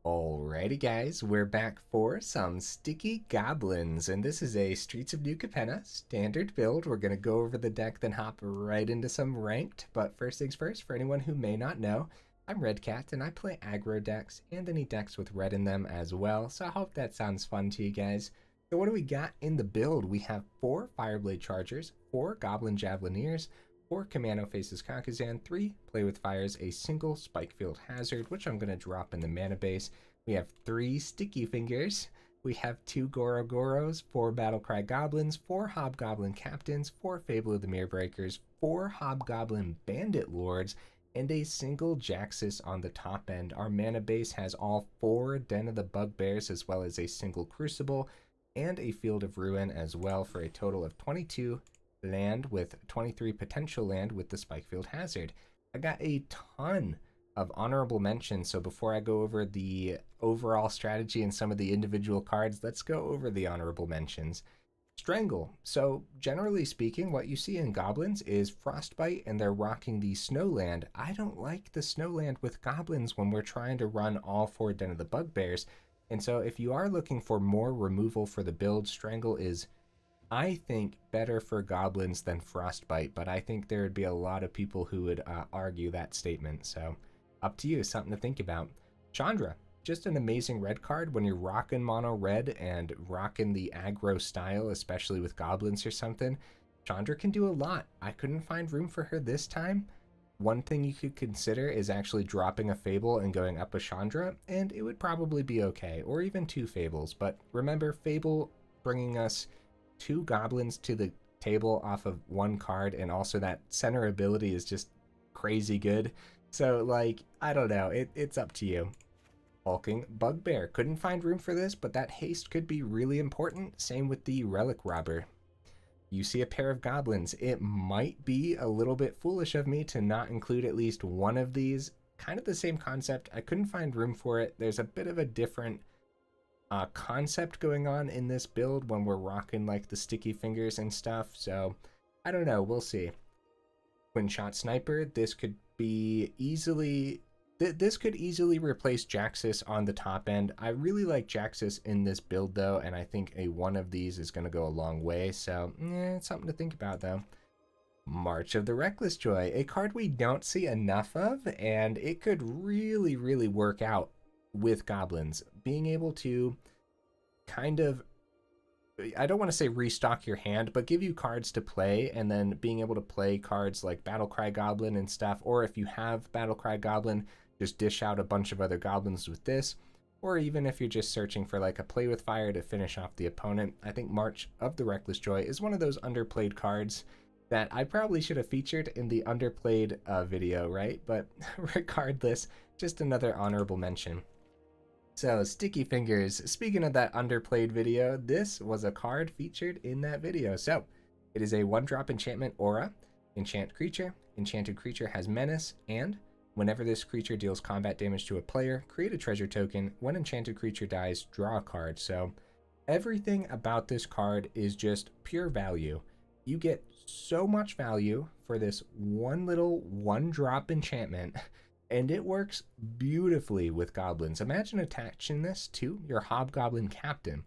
Alrighty guys, we're back for some sticky goblins, and this is a Streets of New Capenna standard build. We're going to go over the deck, then hop right into some ranked. But first things first, for anyone who may not know, I'm Red Cat, and I play aggro decks and any decks with red in them as well, so I hope that sounds fun to you guys. So what do we got in the build? We have 4 Fireblade Chargers, 4 Goblin Javelineers, 4 Kumano faces Kakkazan, 3 Play with Fires, a single Spikefield Hazard, which I'm going to drop in the mana base. We have 3 Sticky Fingers. We have 2 Goro-Goros, 4 Battle Cry Goblins, 4 Hobgoblin Captains, 4 Fable of the Mirror Breakers, 4 Hobgoblin Bandit Lords, and a single Jaxis on the top end. Our mana base has all 4 Den of the Bugbears, as well as a single Crucible, and a Field of Ruin as well, for a total of 22 land with 23 potential land with the Spikefield Hazard. I got a ton of honorable mentions, so before I go over the overall strategy and some of the individual cards, let's go over the honorable mentions. Strangle. So generally speaking, what you see in goblins is Frostbite, and they're rocking the Snowland. I don't like the Snowland with goblins when we're trying to run all 4 Den of the Bugbears, and so if you are looking for more removal for the build, Strangle is, I think, better for goblins than Frostbite, but I think there would be a lot of people who would argue that statement, so up to you, something to think about. Chandra, just an amazing red card when you're rocking mono red and rocking the aggro style, especially with goblins or something. Chandra can do a lot. I couldn't find room for her this time. One thing you could consider is actually dropping a Fable and going up a Chandra, and it would probably be okay, or even 2 Fables, but remember, Fable bringing us 2 goblins to the table off of 1 card, and also that center ability is just crazy good. So, like, I don't know, it's up to you. Hulking Bugbear. Couldn't find room for this, but that haste could be really important. Same with the Relic Robber. You see a pair of goblins. It might be a little bit foolish of me to not include at least one of these. Kind of the same concept. I couldn't find room for it. There's a bit of a different concept going on in this build when we're rocking like the sticky fingers and stuff, so I don't know, we'll see. Twin Shot Sniper, this could be easily this could easily replace Jaxis on the top end. I really like Jaxis in this build though, and I think a one of these is going to go a long way, so it's something to think about though. March of the Reckless Joy, a card we don't see enough of, and it could really work out with goblins. Being able to kind of, I don't want to say restock your hand, but give you cards to play, and then being able to play cards like Battle Cry Goblin and stuff, or if you have Battle Cry Goblin, just dish out a bunch of other goblins with this, or even if you're just searching for like a Play with Fire to finish off the opponent. I think March of the Reckless Joy is one of those underplayed cards that I probably should have featured in the underplayed video, right? But regardless, just another honorable mention. So, Sticky Fingers, speaking of that underplayed video, this was a card featured in that video. So, it is a 1-drop enchantment aura, enchant creature. Enchanted creature has menace, and whenever this creature deals combat damage to a player, create a treasure token. When enchanted creature dies, draw a card. So, everything about this card is just pure value. You get so much value for this one little 1-drop enchantment, and it works beautifully with goblins. Imagine attaching this to your Hobgoblin Captain.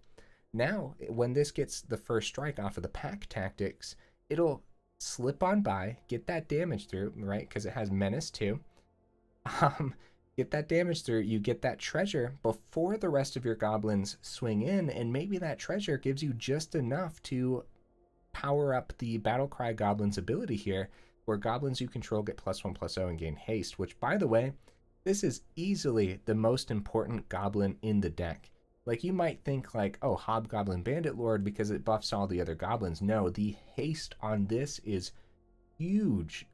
Now, when this gets the first strike off of the pack tactics, it'll slip on by, get that damage through, right? Because it has menace too. Get that damage through, you get that treasure before the rest of your goblins swing in, and maybe that treasure gives you just enough to power up the Battle Cry Goblin's ability here, where goblins you control get +1/+0 and gain haste, which, by the way, this is easily the most important goblin in the deck. Like, you might think like, oh, Hobgoblin Bandit Lord because it buffs all the other goblins. No, the haste on this is huge.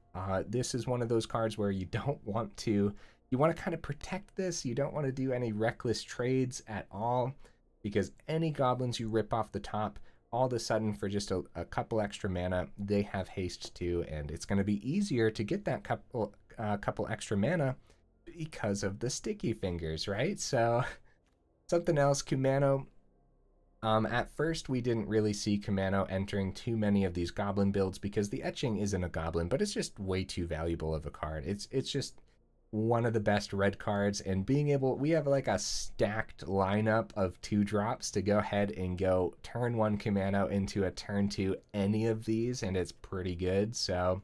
This is one of those cards where you don't want to, you want to kind of protect this. You don't want to do any reckless trades at all, because any goblins you rip off the top, all of a sudden, for just a couple extra mana, they have haste too, and it's going to be easier to get that couple extra mana because of the sticky fingers, right? So, something else, Kumano. At first, we didn't really see Kumano entering too many of these goblin builds because the etching isn't a goblin, but it's just way too valuable of a card. It's just one of the best red cards, and being able, we have like a stacked lineup of 2-drops to go ahead and go turn 1 Kumano into a turn 2 any of these, and it's pretty good. So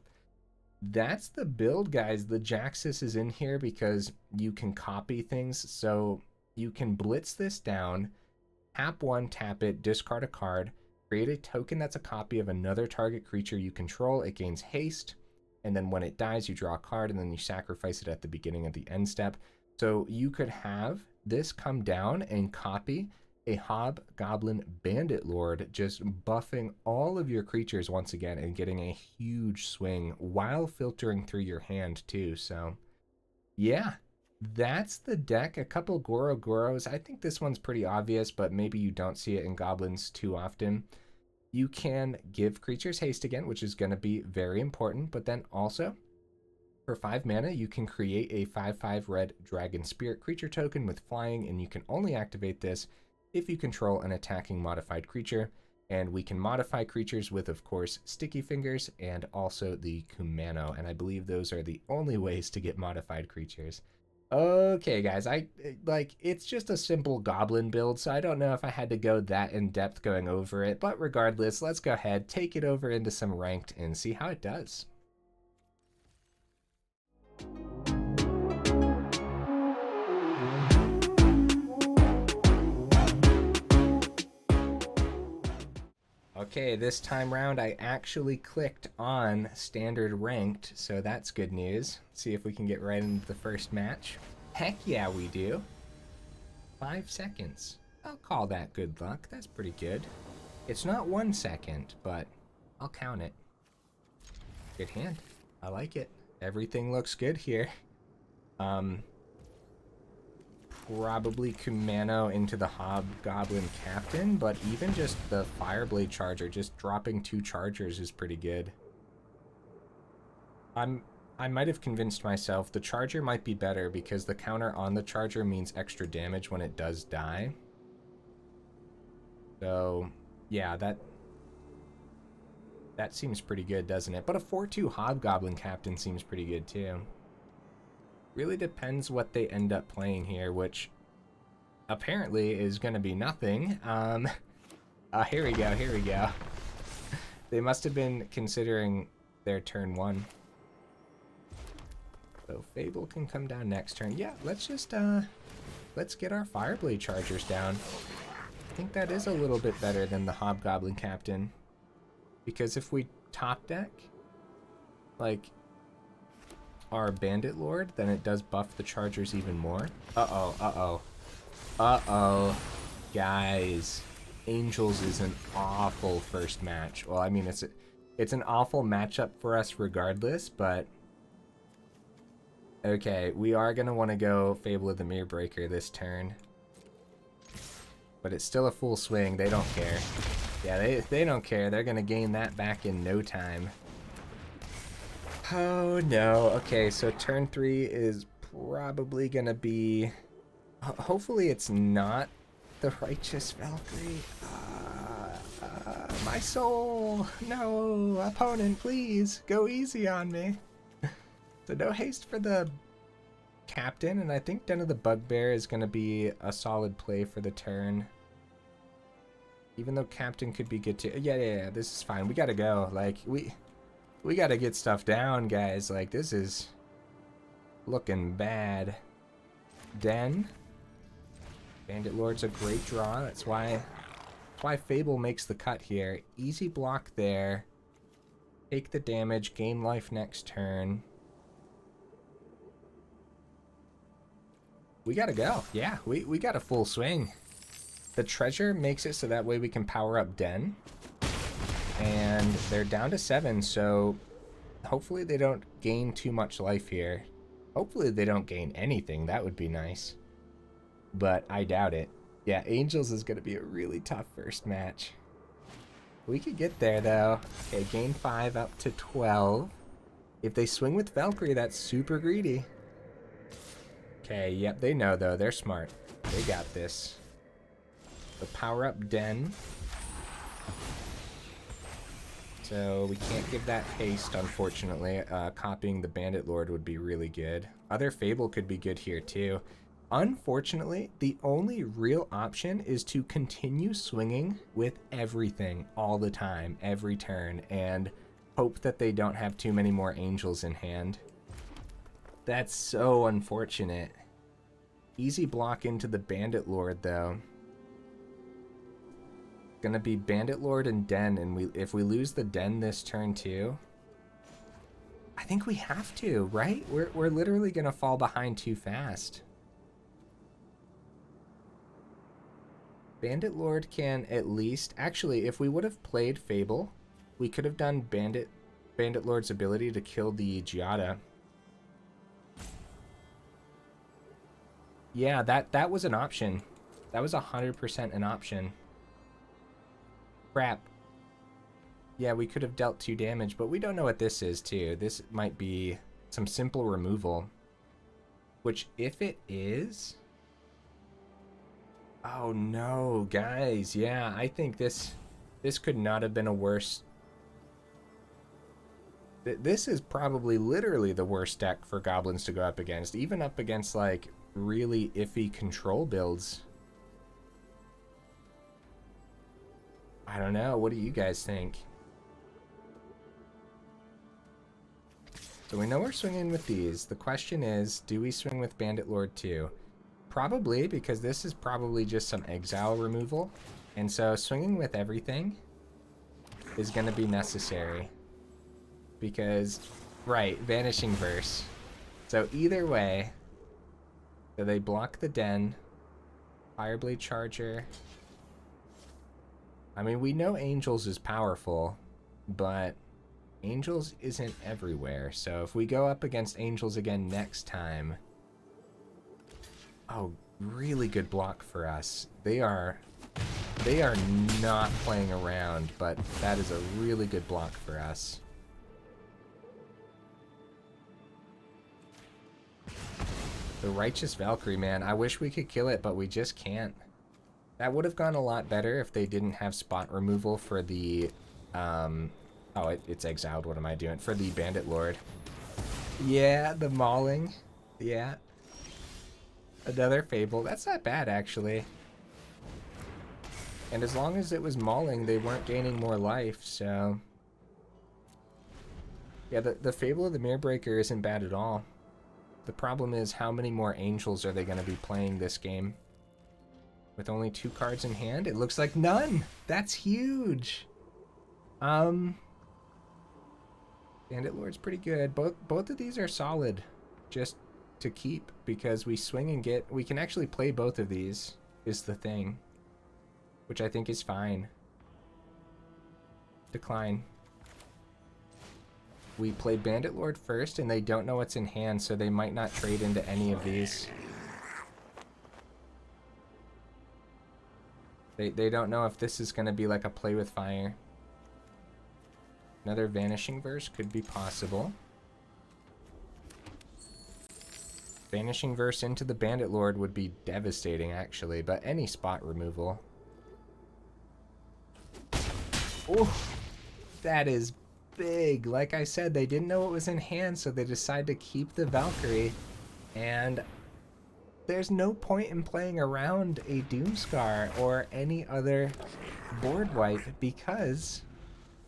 that's the build, guys. The Jaxis is in here because you can copy things, so you can blitz this down, tap 1, tap it, discard a card, create a token that's a copy of another target creature you control. It gains haste, and then when it dies, you draw a card, and then you sacrifice it at the beginning of the end step. So you could have this come down and copy a Hobgoblin Bandit Lord, just buffing all of your creatures once again and getting a huge swing while filtering through your hand too. So yeah, that's the deck. A couple Goro-Goros. I think this one's pretty obvious, but maybe you don't see it in Goblins too often. You can give creatures haste again, which is going to be very important, but then also for 5 mana, you can create a 5/5 red Dragon Spirit creature token with flying, and you can only activate this if you control an attacking modified creature. And we can modify creatures with, of course, Sticky Fingers and also the Kumano, and I believe those are the only ways to get modified creatures. Okay, guys, it's just a simple goblin build, so I don't know if I had to go that in depth going over it, but regardless, let's go ahead, take it over into some ranked and see how it does. Okay, this time round I actually clicked on standard ranked, so that's good news. See if we can get right into the first match. Heck yeah, we do. 5 seconds. I'll call that good luck. That's pretty good. It's not 1 second, but I'll count it. Good hand. I like it. Everything looks good here. Probably Kumano into the Hobgoblin Captain, but even just the Fireblade Charger, just dropping 2 chargers is pretty good. I might have convinced myself the Charger might be better because the counter on the Charger means extra damage when it does die. So, yeah, that seems pretty good, doesn't it? But a 4/2 Hobgoblin Captain seems pretty good too. Really depends what they end up playing here, which apparently is going to be nothing. Here we go. They must have been considering their turn 1. So Fable can come down next turn. Yeah, let's just, let's get our Fireblade Chargers down. I think that is a little bit better than the Hobgoblin Captain. Because if we top deck, like, our Bandit Lord, then it does buff the Chargers even more. Uh-oh. Guys, Angels is an awful first match. Well, I mean, it's an awful matchup for us regardless, but okay, we are going to want to go Fable of the Mirror Breaker this turn. But it's still a full swing. They don't care. Yeah, they don't care. They're going to gain that back in no time. Oh no. Okay, so turn 3 is probably gonna be, hopefully it's not the Righteous Valkyrie. My soul. No, opponent, please go easy on me. So no haste for the Captain, and I think Den of the Bugbear is gonna be a solid play for the turn. Even though Captain could be good too. Yeah, this is fine. We gotta go. Like, we gotta get stuff down, guys. Like, this is looking bad. Den. Bandit Lord's a great draw. That's why Fable makes the cut here. Easy block there. Take the damage, gain life next turn. We gotta go. Yeah, we got a full swing. The treasure makes it so that way we can power up Den. And they're down to 7, so hopefully they don't gain too much life here. Hopefully they don't gain anything. That would be nice. But I doubt it. Yeah, Angels is going to be a really tough first match. We could get there, though. Okay, gain 5 up to 12. If they swing with Valkyrie, that's super greedy. Okay, yep, they know, though. They're smart. They got this. So power up Den. So we can't give that haste, unfortunately. Copying the Bandit Lord would be really good. Other Fable could be good here too. Unfortunately, the only real option is to continue swinging with everything all the time, every turn, and hope that they don't have too many more angels in hand. That's so unfortunate. Easy block into the Bandit Lord, though. Gonna be Bandit Lord and Den, and if we lose the Den this turn too, I think we have to, right? We're literally gonna fall behind too fast. Bandit Lord can at least... Actually, if we would have played Fable, we could have done Bandit Lord's ability to kill the Giada. Yeah, that was an option. That was 100% an option. Crap. Yeah, we could have dealt 2 damage, but we don't know what this is, too. This might be some simple removal. Which, if it is... Oh, no, guys. Yeah, I think this could not have been a worse... This is probably literally the worst deck for Goblins to go up against. Even up against, like, really iffy control builds. I don't know. What do you guys think? So we know we're swinging with these. The question is, do we swing with Bandit Lord too? Probably, because this is probably just some exile removal. And so swinging with everything is going to be necessary. Because, right, Vanishing Verse. So either way, so they block the Den. Fireblade Charger. I mean, we know Angels is powerful, but Angels isn't everywhere. So if we go up against Angels again next time... Oh, really good block for us. They are not playing around, but that is a really good block for us. The Righteous Valkyrie, man. I wish we could kill it, but we just can't. That would have gone a lot better if they didn't have spot removal for the... Oh, it's exiled. What am I doing? For the Bandit Lord. Yeah, the Mauling. Yeah. Another Fable. That's not bad, actually. And as long as it was Mauling, they weren't gaining more life, so... Yeah, the Fable of the Mirrorbreaker isn't bad at all. The problem is, how many more Angels are they going to be playing this game? With only 2 cards in hand? It looks like none! That's huge! Bandit Lord's pretty good. Both of these are solid. Just to keep, because we swing and get... We can actually play both of these, is the thing. Which I think is fine. Decline. We play Bandit Lord first, and they don't know what's in hand, so they might not trade into any of these. They don't know if this is going to be like a play with fire. Another Vanishing Verse could be possible. Vanishing Verse into the Bandit Lord would be devastating, actually, but any spot removal. Oh, that is big. Like I said, they didn't know what was in hand, so they decided to keep the Valkyrie. And there's no point in playing around a Doomscar or any other board wipe because,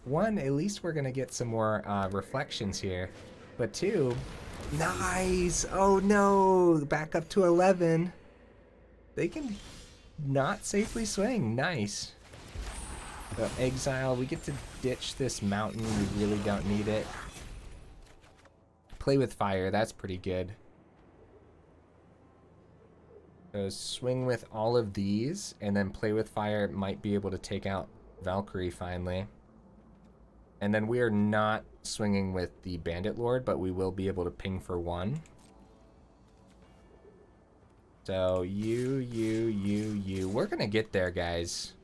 one, at least we're going to get some more reflections here. But two, nice! Oh no! Back up to 11. They can not safely swing. Nice. So exile, we get to ditch this mountain. We really don't need it. Play with fire, that's pretty good. So swing with all of these, and then play with fire might be able to take out Valkyrie finally. And then we are not swinging with the Bandit Lord, but we will be able to ping for 1. So you. We're gonna get there, guys.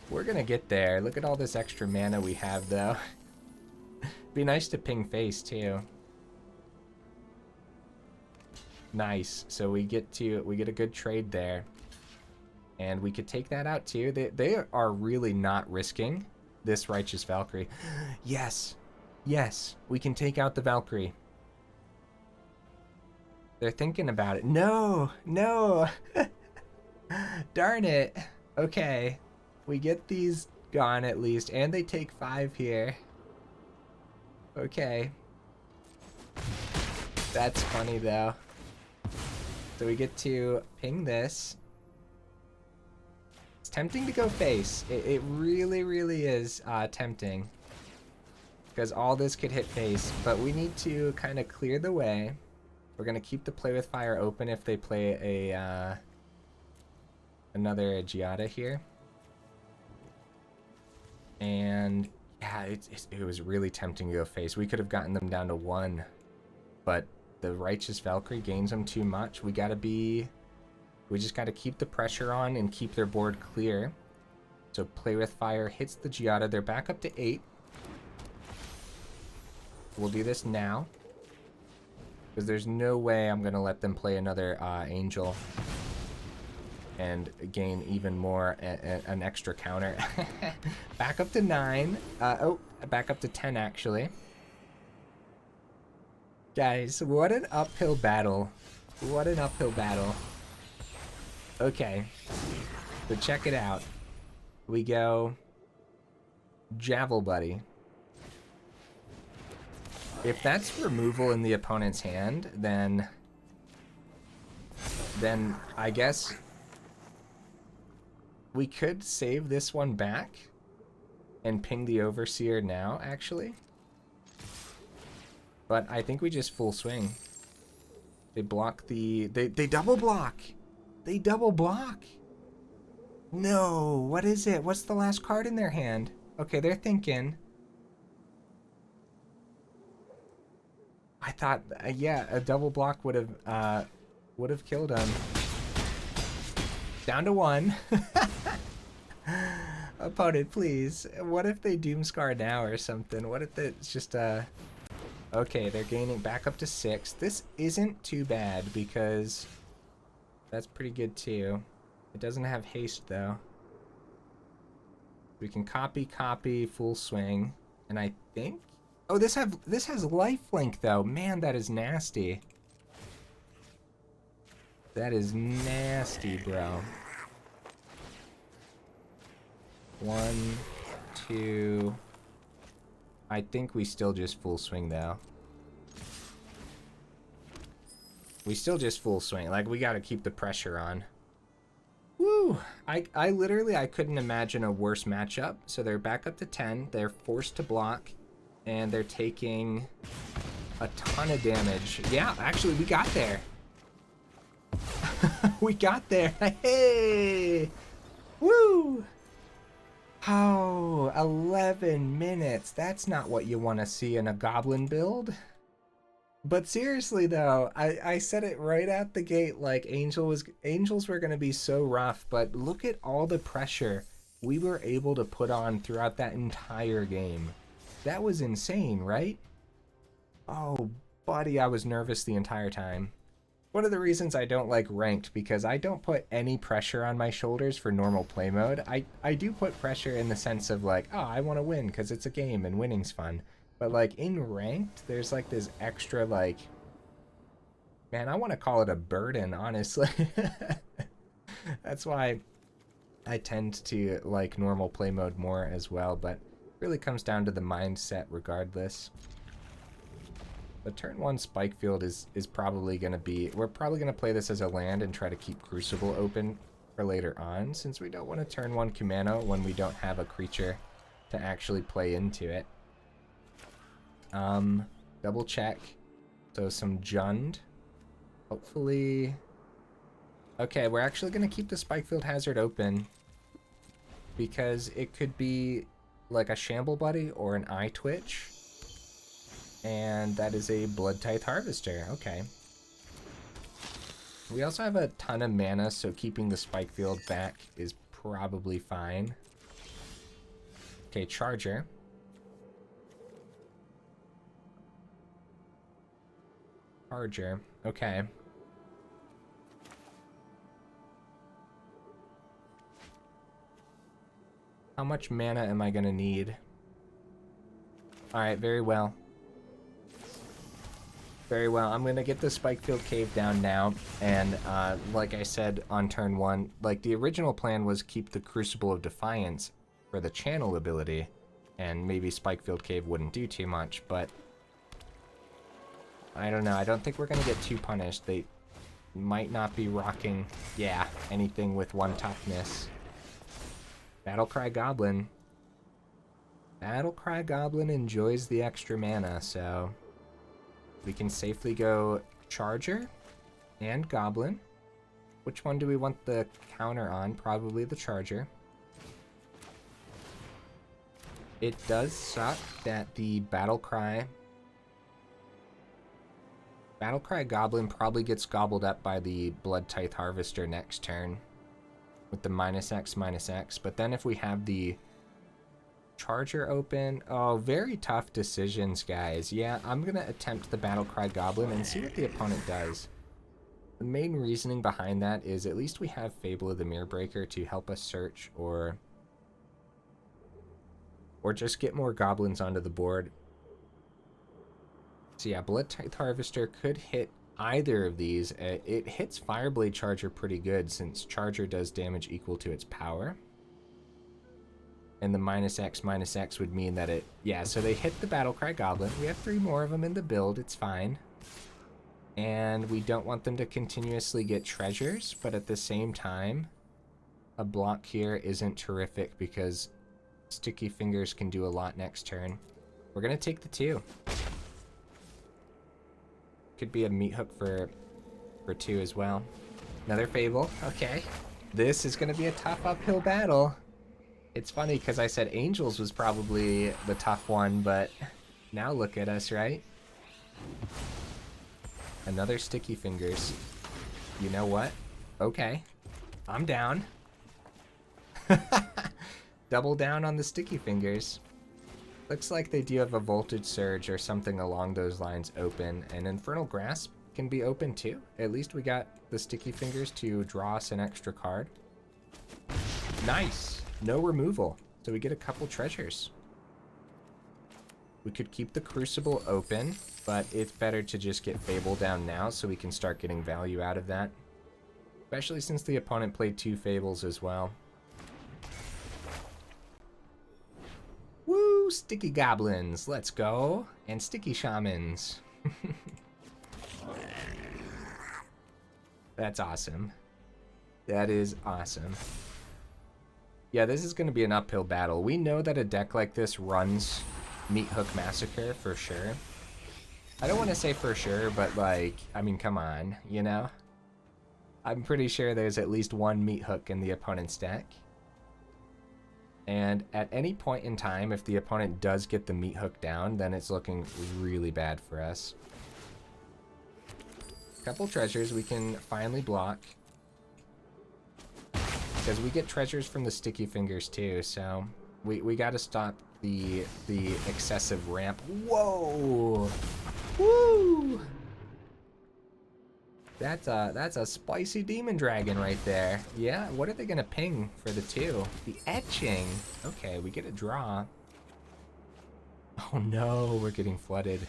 We're gonna get there. Look at all this extra mana we have, though. Be nice to ping face, too. Nice. So we get a good trade there. And we could take that out, too. They are really not risking this Righteous Valkyrie. Yes. Yes. We can take out the Valkyrie. They're thinking about it. No. No. Darn it. Okay. We get these gone at least. And they take 5 here. Okay. That's funny though. So we get to ping this. It's tempting to go face. It really, really is tempting. Because all this could hit face. But we need to kind of clear the way. We're going to keep the Play with Fire open if they play a another Giada here. And yeah, it was really tempting to go face. We could have gotten them down to 1. But the Righteous Valkyrie gains them too much. We just got to keep the pressure on and keep their board clear. So Play with Fire hits the Giada. They're back up to 8. We'll do this now. Because there's no way I'm going to let them play another Angel and gain even more, an extra counter. Back up to 9. Back up to 10 actually. Guys, what an uphill battle. What an uphill battle. Okay. So check it out. We go Javel Buddy. If that's removal in the opponent's hand, then I guess we could save this one back and ping the Overseer now, actually. But I think we just full swing. They block the... They double block! They double block! No! What is it? What's the last card in their hand? Okay, they're thinking... I thought, yeah, a double block would have killed him. Down to 1. Opponent, please. What if they Doomscar now or something? What if it's just okay, they're gaining back up to 6. This isn't too bad because that's pretty good too. It doesn't have haste though. We can copy, full swing, and I think. Oh, this has lifelink though. Man, that is nasty. That is nasty, bro. 1, 2. I think we still just full swing though. We still just full swing. Like, we got to keep the pressure on. Woo! I literally couldn't imagine a worse matchup. So they're back up to 10. They're forced to block. And they're taking a ton of damage. Yeah, actually, we got there. We got there. Hey! Woo! Oh, 11 minutes. That's not what you want to see in a Goblin build. But seriously, though, I said it right out the gate, like Angels were going to be so rough. But look at all the pressure we were able to put on throughout that entire game. That was insane, right? Oh, buddy, I was nervous the entire time. One of the reasons I don't like ranked, because I don't put any pressure on my shoulders for normal play mode. I do put pressure in the sense of like, oh, I want to win because it's a game and winning's fun. But like in ranked, there's like this extra like, man, I want to call it a burden, honestly. That's why I tend to like normal play mode more as well, but really comes down to the mindset regardless. But turn 1 Spikefield is probably going to be... We're probably going to play this as a land and try to keep Crucible open for later on, since we don't want to turn 1 Kumano when we don't have a creature to actually play into it. Double check. So some Jund. Hopefully... Okay, we're actually going to keep the Spikefield Hazard open because it could be like a Shamble Buddy or an Eye Twitch. And that is a Blood Tithe Harvester. Okay. We also have a ton of mana, so keeping the Spikefield back is probably fine. Okay, Charger. Charger. Okay. How much mana am I gonna need? Alright, very well. Very well. I'm gonna get the Spikefield Cave down now, and like I said on turn 1, like the original plan was keep the Crucible of Defiance for the channel ability, and maybe Spikefield Cave wouldn't do too much, but I don't know. I don't think we're gonna get too punished. They might not be rocking, yeah, anything with one toughness. Battle Cry Goblin. Battle Cry Goblin enjoys the extra mana, so we can safely go Charger and Goblin. Which one do we want the counter on? Probably the Charger. It does suck that the Battle Cry Goblin probably gets gobbled up by the Blood Tithe Harvester next turn with the -X/-X, but then if we have the Charger open, oh, very tough decisions, guys. Yeah, I'm gonna attempt the Battle Cry Goblin and see what the opponent does. The main reasoning behind that is at least we have Fable of the Mirror Breaker to help us search or just get more goblins onto the board. So yeah, Blood Tithe Harvester could hit either of these. It hits Fireblade Charger pretty good since Charger does damage equal to its power. And the -X/-X would mean that it... Yeah, so they hit the Battle Cry Goblin. We have 3 more of them in the build. It's fine. And we don't want them to continuously get treasures, but at the same time, a block here isn't terrific because Sticky Fingers can do a lot next turn. We're going to take the 2. Could be a meat hook for 2 as well. Another Fable. Okay. This is going to be a tough uphill battle. It's funny because I said Angels was probably the tough one, but now look at us, right? Another Sticky Fingers. You know what? Okay. I'm down. Double down on the Sticky Fingers. Looks like they do have a Voltage Surge or something along those lines open, and Infernal Grasp can be open too. At least we got the Sticky Fingers to draw us an extra card. Nice! No removal, so we get a couple treasures. We could keep the Crucible open, but it's better to just get Fable down now so we can start getting value out of that. Especially since the opponent played 2 Fables as well. Woo! Sticky Goblins, let's go! And Sticky Shamans. That's awesome. That is awesome. Yeah, this is going to be an uphill battle. We know that a deck like this runs Meat Hook Massacre for sure. I don't want to say for sure, but like, I mean, come on, you know? I'm pretty sure there's at least one Meat Hook in the opponent's deck. And at any point in time, if the opponent does get the Meat Hook down, then it's looking really bad for us. Couple treasures we can finally block. Because we get treasures from the Sticky Fingers too, so we got to stop the excessive ramp. Whoa! Woo! That's a spicy demon dragon right there. Yeah, what are they gonna ping for the 2? The etching. Okay, we get a draw. Oh no, we're getting flooded.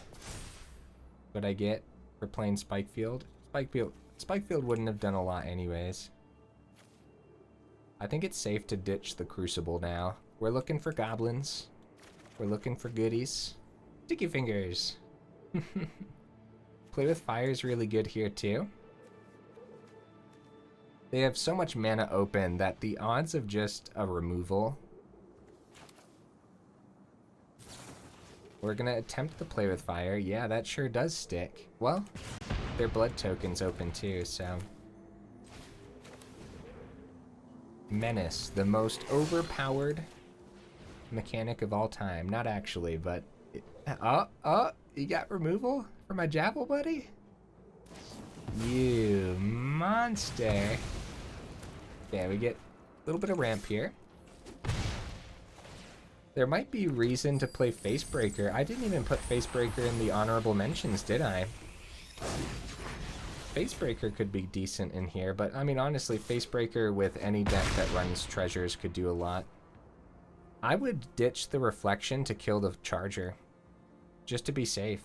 What I get for playing Spikefield? Spikefield wouldn't have done a lot anyways. I think it's safe to ditch the Crucible now. We're looking for goblins. We're looking for goodies. Sticky Fingers. Play with Fire is really good here too. They have so much mana open that the odds of just a removal... We're gonna attempt to play with Fire. Yeah, that sure does stick. Well, their blood token's open too, so... Menace, the most overpowered mechanic of all time. Not actually, but... you got removal for my Javel buddy? You monster. Yeah, we get a little bit of ramp here. There might be reason to play Facebreaker. I didn't even put Facebreaker in the honorable mentions, did I? Facebreaker could be decent in here, but I mean, honestly, Facebreaker with any deck that runs treasures could do a lot. I would ditch the reflection to kill the charger, just to be safe.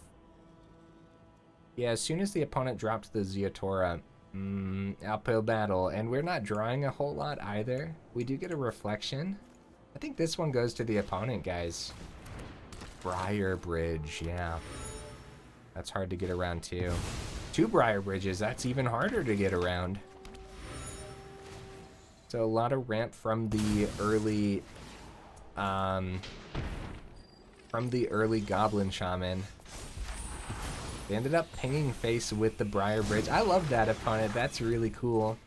Yeah, as soon as the opponent dropped the Zeotora, uphill battle, and we're not drawing a whole lot either. We do get a reflection. I think this one goes to the opponent, guys. Briar Bridge, yeah. That's hard to get around too. 2 Briar Bridges, that's even harder to get around. So a lot of ramp from the early Goblin Shaman. They ended up pinging face with the Briar Bridge. I love that opponent. That's really cool.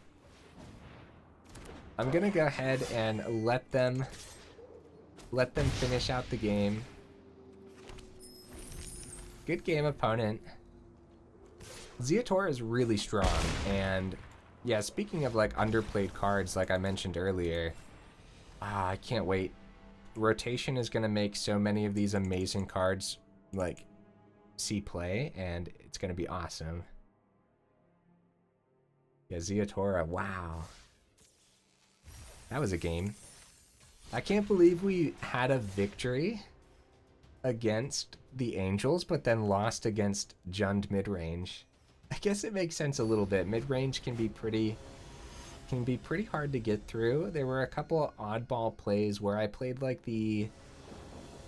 I'm gonna go ahead and let them finish out the game. Good game, opponent. Zeotora is really strong, and yeah, speaking of like underplayed cards, like I mentioned earlier, I can't wait. Rotation is gonna make so many of these amazing cards like see play, and it's gonna be awesome. Yeah, Zeotora, wow. That was a game. I can't believe we had a victory against the Angels, but then lost against Jund midrange. I guess it makes sense a little bit. Midrange can be pretty hard to get through. There were a couple of oddball plays where I played like the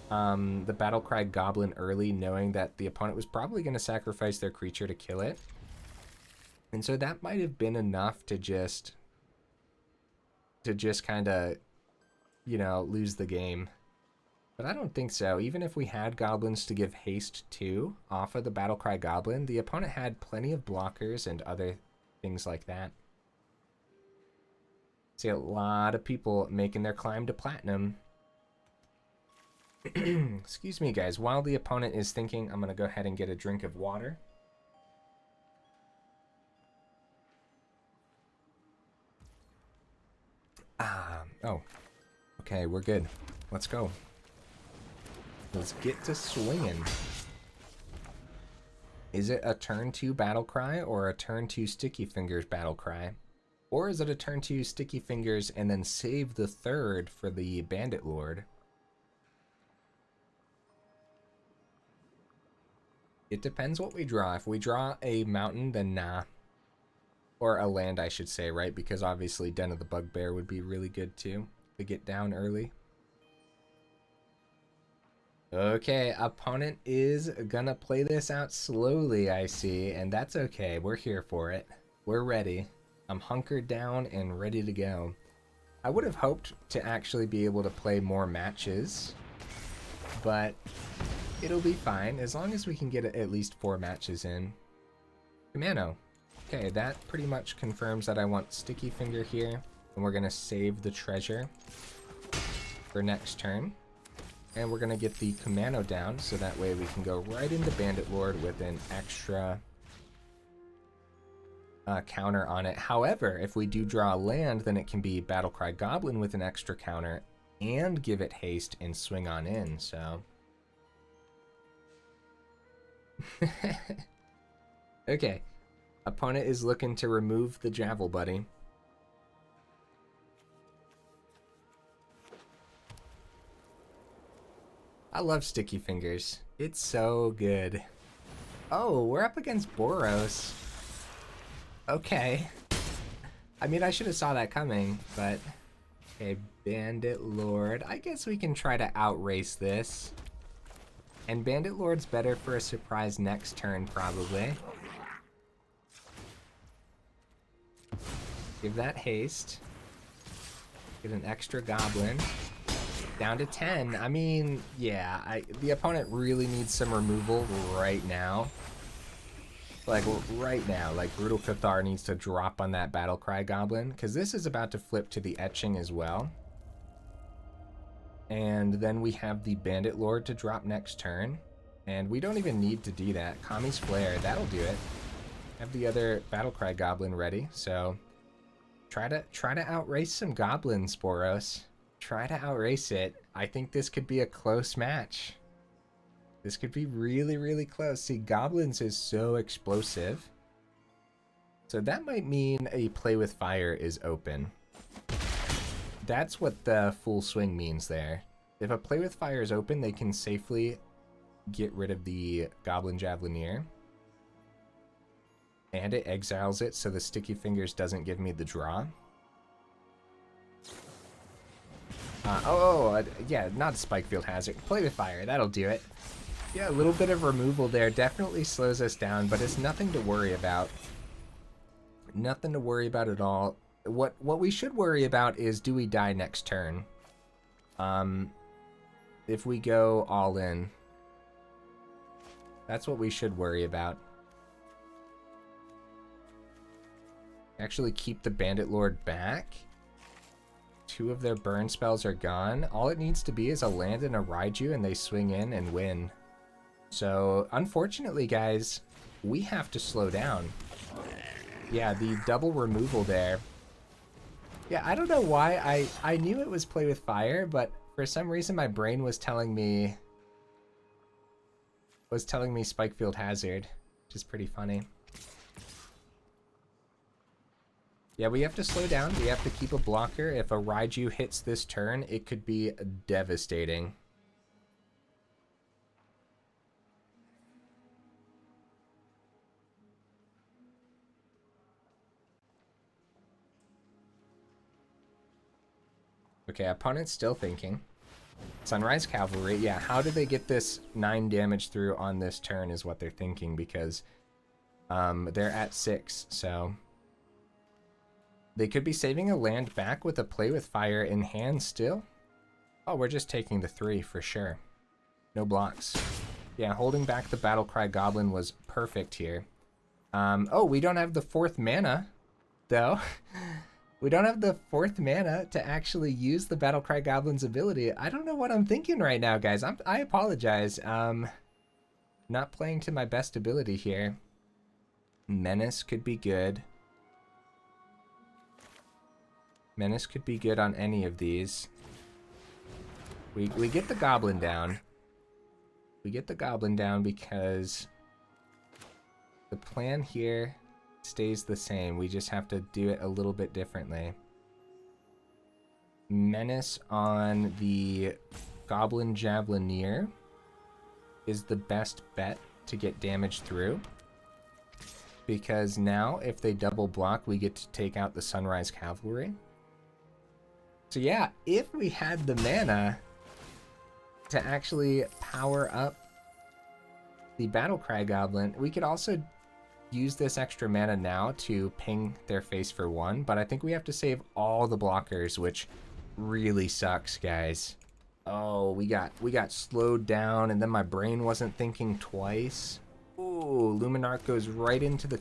Battle Cry Goblin early, knowing that the opponent was probably going to sacrifice their creature to kill it. And so that might have been enough to just kind of, you know, lose the game. But I don't think so. Even if we had goblins to give haste to off of the Battle Cry Goblin, the opponent had plenty of blockers and other things like that. See a lot of people making their climb to platinum. Excuse me, guys. While the opponent is thinking, I'm going to go ahead and get a drink of water. Oh. Okay, we're good. Let's go. Let's get to swinging. Is it a turn 2 Battle Cry or a turn 2 Sticky Fingers Battle Cry? Or is it a turn 2 Sticky Fingers and then save the third for the Bandit Lord? It depends what we draw. If we draw a mountain, then nah. Or a land, I should say, right? Because obviously Den of the Bugbear would be really good too, to get down early. Okay, opponent is gonna play this out slowly, I see, and that's okay. We're here for it. We're ready. I'm hunkered down and ready to go. I would have hoped to actually be able to play more matches, but it'll be fine as long as we can get at least 4 matches in. Kumano. Okay, that pretty much confirms that I want Sticky Finger here, and we're gonna save the treasure for next turn. And we're gonna get the Kumano down, so that way we can go right into Bandit Lord with an extra counter on it. However, if we do draw a land, then it can be Battle Cry Goblin with an extra counter and give it haste and swing on in, so. Okay. Opponent is looking to remove the Javel Buddy. I love Sticky Fingers. It's so good. Oh, we're up against Boros. Okay. I mean, I should have saw that coming, but... Okay, Bandit Lord. I guess we can try to outrace this. And Bandit Lord's better for a surprise next turn, probably. Give that haste. Get an extra goblin. Down to 10. I mean, yeah, the opponent really needs some removal right now. Like, right now. Like, Brutal Cathar needs to drop on that Battle Cry Goblin, because this is about to flip to the Etching as well. And then we have the Bandit Lord to drop next turn. And we don't even need to do that. Kami's Flare, that'll do it. Have the other Battle Cry Goblin ready, so... Try to outrace some goblins, Boros. Try to outrace it. I think this could be a close match. This could be really, really close. See, goblins is so explosive. So that might mean a play with fire is open. That's what the full swing means there. if a Play with Fire is open, they can safely get rid of the Goblin Javelineer. And it exiles it, so the Sticky Fingers doesn't give me the draw. Yeah, not Spikefield Hazard. Play with Fire, that'll do it. Yeah, a little bit of removal there definitely slows us down, but it's nothing to worry about. Nothing to worry about at all. What we should worry about is, do we die next turn? If we go all in. That's what we should worry about. Actually keep the Bandit Lord back. 2 of their burn spells are gone. All it needs to be is a land and a Raiju, and they swing in and win. So, unfortunately, guys, we have to slow down. Yeah, the double removal there. Yeah, I don't know why. I knew it was Play with Fire, but for some reason my brain was telling me Spikefield Hazard, which is pretty funny. Yeah, we have to slow down. We have to keep a blocker. If a Raiju hits this turn, it could be devastating. Okay, opponent's still thinking. Sunrise Cavalry, yeah, how do they get this 9 damage through on this turn is what they're thinking, because they're at 6, so... They could be saving a land back with a Play with Fire in hand still. Oh, we're just taking the 3 for sure. No blocks. Yeah, holding back the Battle Cry Goblin was perfect here. Oh, we don't have the 4th mana, though. We don't have the 4th mana to actually use the Battle Cry Goblin's ability. I don't know what I'm thinking right now, guys. I apologize. Not playing to my best ability here. Menace could be good. Menace could be good on any of these. We get the Goblin down. We get the Goblin down because the plan here stays the same. We just have to do it a little bit differently. Menace on the Goblin Javelineer is the best bet to get damage through. Because now, if they double block, we get to take out the Sunrise Cavalry. So yeah, if we had the mana to actually power up the Battle Cry Goblin, we could also use this extra mana now to ping their face for 1, but I think we have to save all the blockers, which really sucks, guys. Oh, we got slowed down, and then my brain wasn't thinking twice. Ooh, Luminarch goes right into the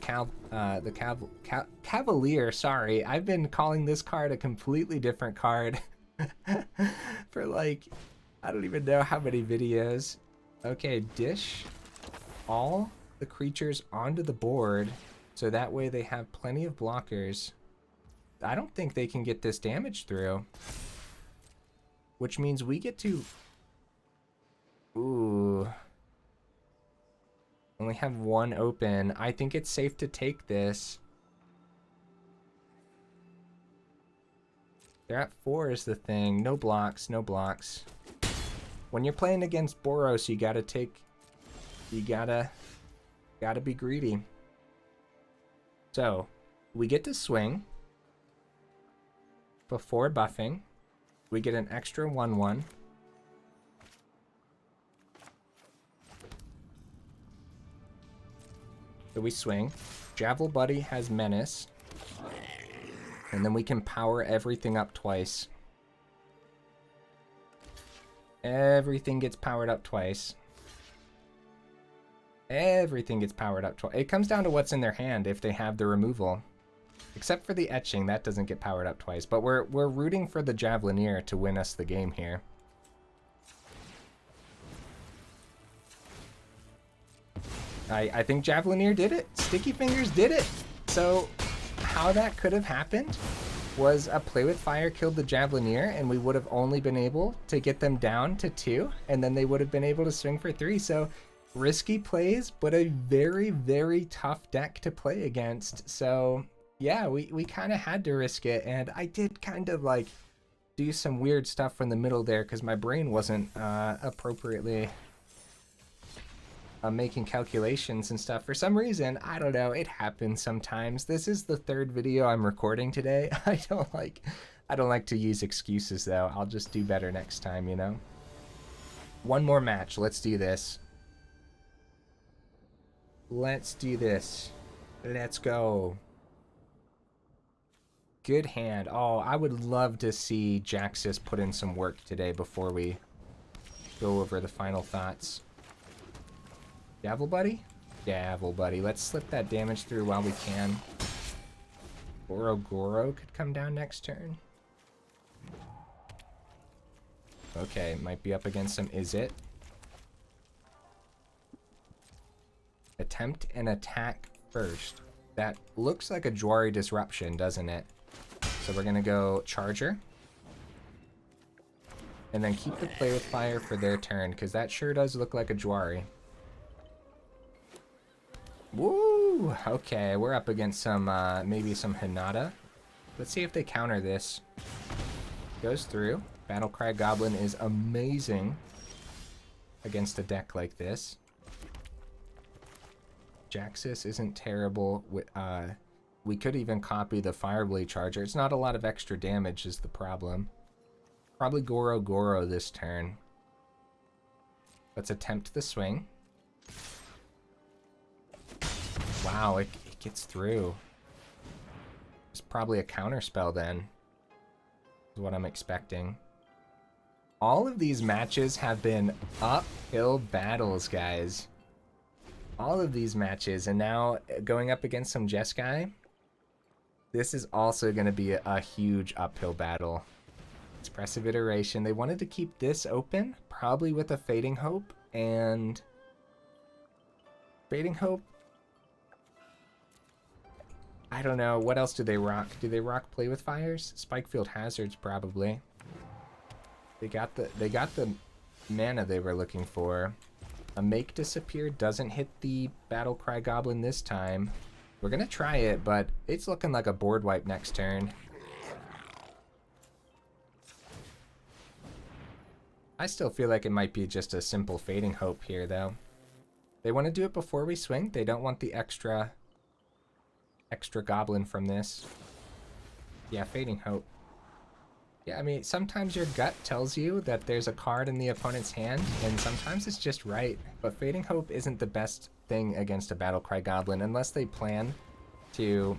Cavalier. Sorry, I've been calling this card a completely different card for like, I don't even know how many videos. Okay, dish all the creatures onto the board, so that way they have plenty of blockers. I don't think they can get this damage through, which means we get to... Ooh... Only have 1 open. I think it's safe to take this. They're at 4 is the thing. No blocks, no blocks. When you're playing against Boros, you gotta take... You gotta be greedy. So, we get to swing. Before buffing. We get an extra 1/1. So we swing. Javel Buddy has Menace. And then we can power everything up twice. Everything gets powered up twice. Everything gets powered up twice. It comes down to what's in their hand if they have the removal. Except for the Etching, that doesn't get powered up twice. But we're rooting for the Javelineer to win us the game here. I think Javelineer did it. Sticky Fingers did it. So how that could have happened was a Play with Fire killed the Javelineer, and we would have only been able to get them down to 2, and then they would have been able to swing for 3. So risky plays, but a very, very tough deck to play against. So yeah, we kind of had to risk it, and I did kind of like do some weird stuff from the middle there because my brain wasn't appropriately making calculations and stuff. For some reason, I don't know, it happens sometimes. This is the third video I'm recording today. I don't like to use excuses though. I'll just do better next time, you know? One more match. Let's do this. Let's do this. Let's go. Good hand. Oh, I would love to see Jaxis put in some work today before we go over the final thoughts. Gavel buddy? Gavel buddy. Let's slip that damage through while we can. Goro-Goro could come down next turn. Okay, might be up against some Is It. Attempt an attack first. That looks like a Jwari Disruption, doesn't it? So we're gonna go Charger. And then keep the Play with Fire for their turn, because that sure does look like a Jwari. Woo! Okay, we're up against some, maybe some Hinata. Let's see if they counter this. Goes through. Battle Cry Goblin is amazing against a deck like this. Jaxis isn't terrible. We could even copy the Fireblade Charger. It's not a lot of extra damage is the problem. Probably Goro-Goro this turn. Let's attempt the swing. Wow, it gets through. It's probably a counter spell then, is what I'm expecting. All of these matches have been uphill battles, guys. All of these matches, and now going up against some Jeskai, this is also going to be a huge uphill battle. Expressive Iteration. They wanted to keep this open, probably with a Fading Hope, and Fading Hope, I don't know. What else do they rock? Do they rock Play with Fires? Spikefield Hazards, probably. They got the mana they were looking for. A Make Disappear doesn't hit the Battle Cry Goblin this time. We're gonna try it, but it's looking like a board wipe next turn. I still feel like it might be just a simple Fading Hope here, though. They want to do it before we swing. They don't want the extra goblin from this. Yeah, Fading Hope. Yeah, I mean, sometimes your gut tells you that there's a card in the opponent's hand, and sometimes it's just right. But Fading Hope isn't the best thing against a Battle Cry Goblin unless they plan to...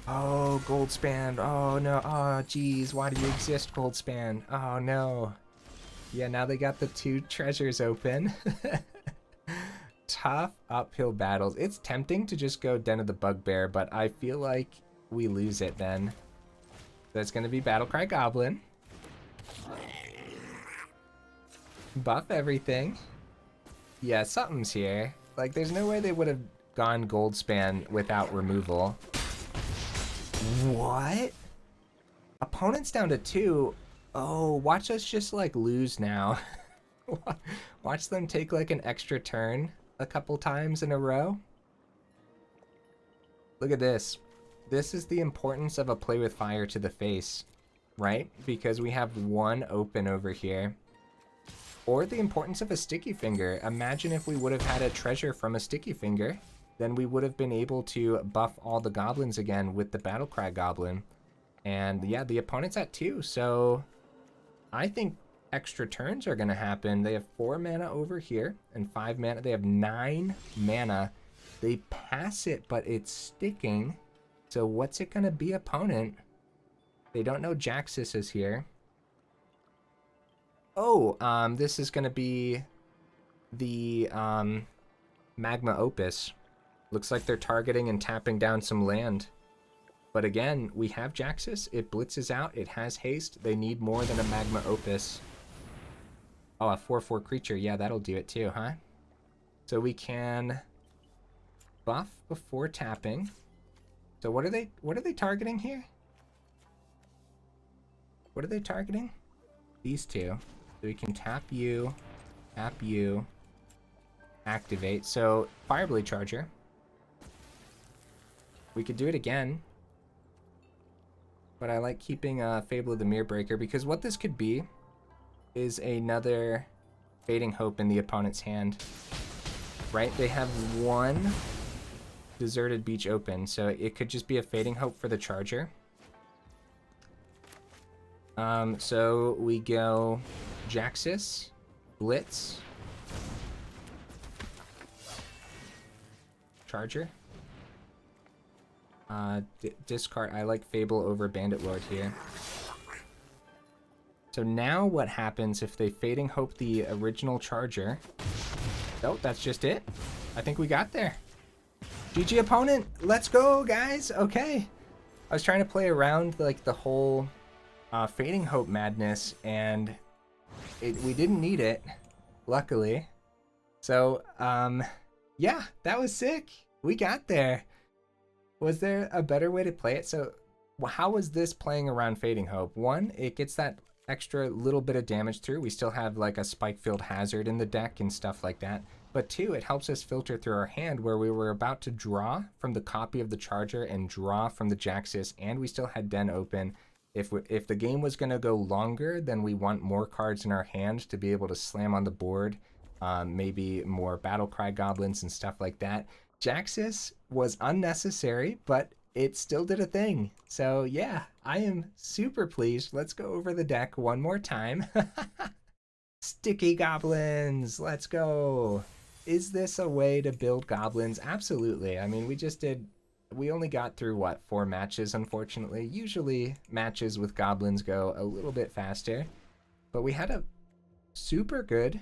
Oh, Goldspan. Oh, no. Oh, geez. Why do you exist, Goldspan? Oh, no. Yeah, now they got the 2 treasures open. Tough uphill battles. It's tempting to just go Den of the Bugbear, but I feel like we lose it then. That's going to be Battle Cry Goblin. Buff everything. Yeah, something's here. Like, there's no way they would have gone Goldspan without removal. What? Opponent's down to 2. Oh, watch us just, like, lose now. Watch them take, like, an extra turn a couple times in a row. Look at this. This is the importance of a Play with Fire to the face, right? Because we have 1 open over here. Or the importance of a Sticky Finger. Imagine if we would have had a treasure from a Sticky Finger, then we would have been able to buff all the goblins again with the Battle Cry Goblin. And yeah, the opponent's at 2, so I think extra turns are going to happen. They have 4 mana over here and 5 mana. They have 9 mana. They pass it, but it's sticking. So what's it going to be, opponent? They don't know Jaxis is here. Oh, this is going to be the Magma Opus. Looks like they're targeting and tapping down some land. But again, we have Jaxis. It blitzes out. It has haste. They need more than a Magma Opus. Oh, a 4/4 creature. Yeah, that'll do it too, huh? So we can buff before tapping. So what are they targeting here? What are they targeting? These 2. So we can tap you, activate. So Fireblade Charger. We could do it again. but I like keeping Fable of the Mirror Breaker because what this could be is another Fading Hope in the opponent's hand, right? They have one Deserted Beach open, so it could just be a Fading Hope for the Charger. So we go Jaxis, Blitz, Charger. Discard. I like Fable over Bandit Lord here. So now what happens if they Fading Hope the original Charger? Oh, that's just it. I think we got there. GG opponent. Let's go, guys. Okay. I was trying to play around like the whole Fading Hope madness, and we didn't need it, luckily. So, yeah, that was sick. We got there. Was there a better way to play it? So, how was this playing around Fading Hope? One, it gets that extra little bit of damage through. We still have like a Spikefield Hazard in the deck and stuff like that. But two, it helps us filter through our hand where we were about to draw from the copy of the Charger and draw from the Jaxis, and we still had Den open. If the game was going to go longer, then we want more cards in our hand to be able to slam on the board. Maybe more Battle Cry Goblins and stuff like that. Jaxis was unnecessary, but it still did a thing. So yeah, I am super pleased. Let's go over the deck one more time. Sticky Goblins, let's go. Is this a way to build Goblins? Absolutely. I mean, we only got through, what, 4 matches, unfortunately. Usually matches with Goblins go a little bit faster. But we had a super good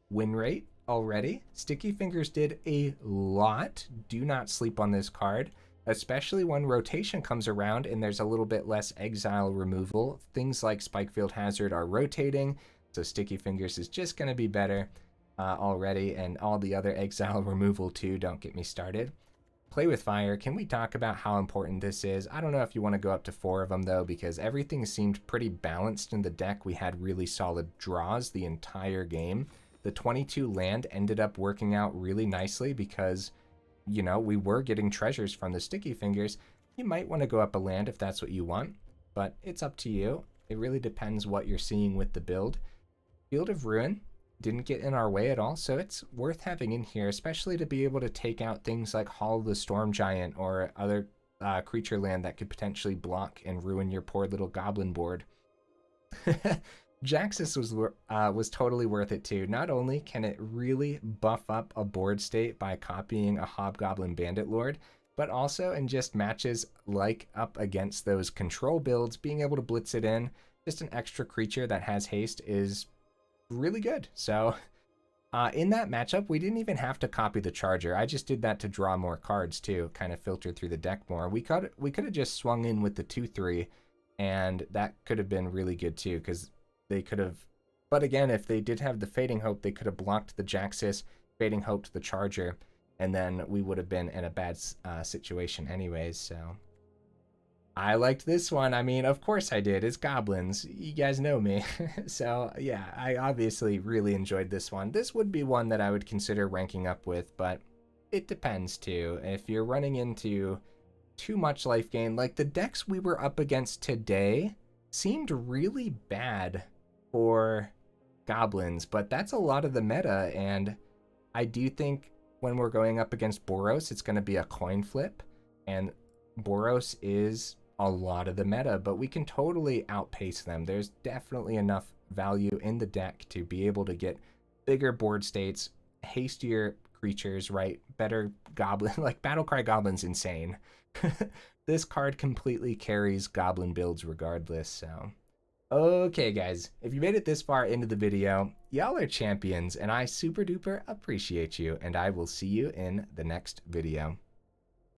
win rate already. Sticky Fingers did a lot. Do not sleep on this card, especially when rotation comes around and there's a little bit less exile removal. Things like Spikefield Hazard are rotating, so Sticky Fingers is just going to be better already, and all the other exile removal too, don't get me started. Play with Fire, can we talk about how important this is? I don't know if you want to go up to 4 of them though, because everything seemed pretty balanced in the deck. We had really solid draws the entire game. The 22 land ended up working out really nicely because, you know, we were getting treasures from the Sticky Fingers. You might want to go up a land if that's what you want, but it's up to you. It really depends what you're seeing with the build. Field of Ruin didn't get in our way at all, so it's worth having in here, especially to be able to take out things like Hall of the Storm Giant or other creature land that could potentially block and ruin your poor little goblin board. Jaxis was totally worth it too. Not only can it really buff up a board state by copying a Hobgoblin Bandit Lord, but also in just matches like up against those control builds, being able to blitz it in, just an extra creature that has haste is really good. So in that matchup, we didn't even have to copy the Charger. I just did that to draw more cards too, kind of filter through the deck more. We could have just swung in with the 2/3, and that could have been really good too, because they could have, but again, if they did have the Fading Hope, they could have blocked the Jaxis, Fading Hope to the Charger, and then we would have been in a bad situation anyways. So I liked this one. I mean, of course I did. It's Goblins. You guys know me. So yeah, I obviously really enjoyed this one. This would be one that I would consider ranking up with, but it depends too. If you're running into too much life gain, like the decks we were up against today seemed really bad for Goblins, but that's a lot of the meta, and I do think when we're going up against Boros, it's going to be a coin flip, and Boros is a lot of the meta, but we can totally outpace them. There's definitely enough value in the deck to be able to get bigger board states, hastier creatures, right? Better Goblin, like Battle Cry Goblin's insane. This card completely carries Goblin builds regardless, so. Okay, guys, if you made it this far into the video, y'all are champions, and I super duper appreciate you, and I will see you in the next video.